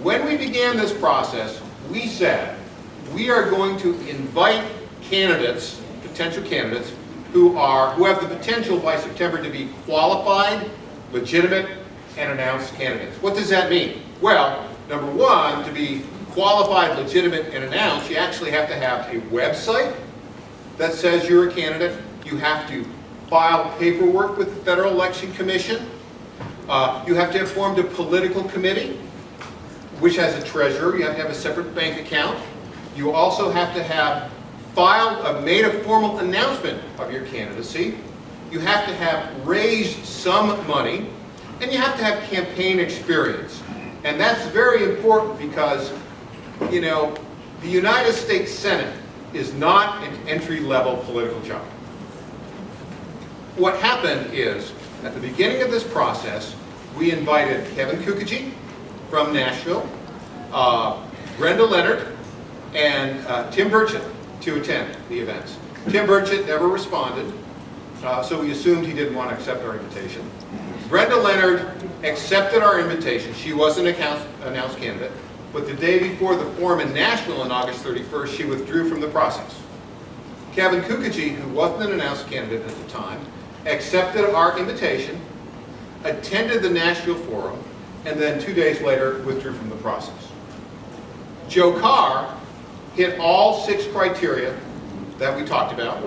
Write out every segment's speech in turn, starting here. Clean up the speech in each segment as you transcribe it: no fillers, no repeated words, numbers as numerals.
When we began this process, we said we are going to invite candidates, potential candidates, who have the potential by September to be qualified, legitimate, and announced candidates. What does that mean? Well, number one, to be qualified, legitimate, and announced, you actually have to have a website that says you're a candidate. You have to file paperwork with the Federal Election Commission. You have to have formed a political committee, which has a treasurer. You have to have a separate bank account. You also have to have made a formal announcement of your candidacy. You have to have raised some money, and you have to have campaign experience. And that's very important because, you know, the United States Senate is not an entry-level political job. What happened is, at the beginning of this process, we invited Kevin Kukaji from Nashville, Brenda Leonard, and Tim Burchett to attend the events. Tim Burchett never responded, so we assumed he didn't want to accept our invitation. Brenda Leonard accepted our invitation. She was an announced candidate, but the day before the forum in Nashville on August 31st, she withdrew from the process. Kevin Kukaji, who wasn't an announced candidate at the time, accepted our invitation, attended the Nashville forum, and then 2 days later withdrew from the process. Joe Carr hit all 6 criteria that we talked about.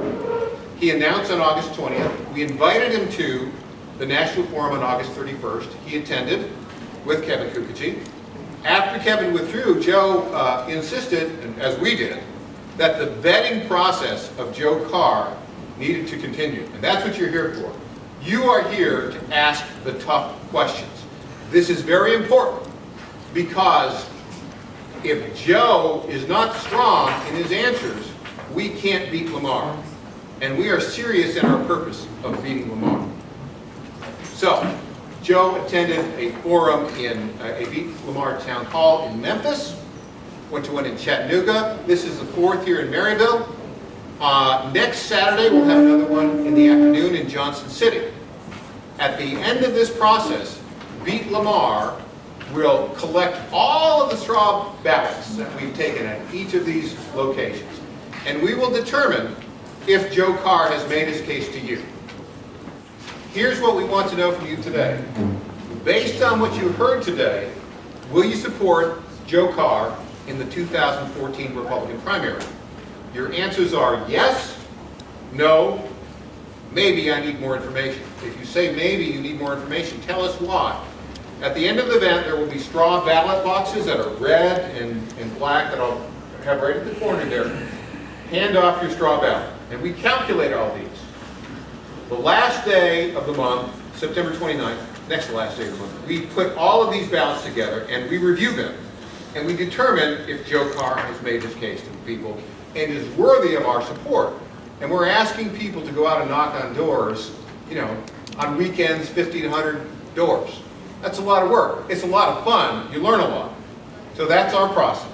He announced on August 20th. We invited him to the Nashville forum on August 31st. He attended with Kevin Kukaji. After Kevin withdrew, Joe insisted, and as we did, that the vetting process of Joe Carr needed to continue. And that's what you're here for. You are here to ask the tough questions. This is very important because if Joe is not strong in his answers, we can't beat Lamar. And we are serious in our purpose of beating Lamar. So, Joe attended a forum in a Beat Lamar Town Hall in Memphis, went to one in Chattanooga. This is the 4th here in Maryville. Next Saturday, we'll have another one in the afternoon in Johnson City. At the end of this process, Beat Lamar will collect all of the straw ballots that we've taken at each of these locations. And we will determine if Joe Carr has made his case to you. Here's what we want to know from you today. Based on what you heard today, will you support Joe Carr in the 2014 Republican primary? Your answers are yes, no, maybe I need more information. If you say maybe you need more information, tell us why. At the end of the event, there will be straw ballot boxes that are red and black that I'll have right at the corner there. Hand off your straw ballot. And we calculate all these. The last day of the month, September 29th, next to last day of the month, we put all of these ballots together and we review them. And we determine if Joe Carr has made his case to the people and is worthy of our support. And we're asking people to go out and knock on doors, you know, on weekends, 50 to 100 doors. That's a lot of work. It's a lot of fun. You learn a lot. So that's our process.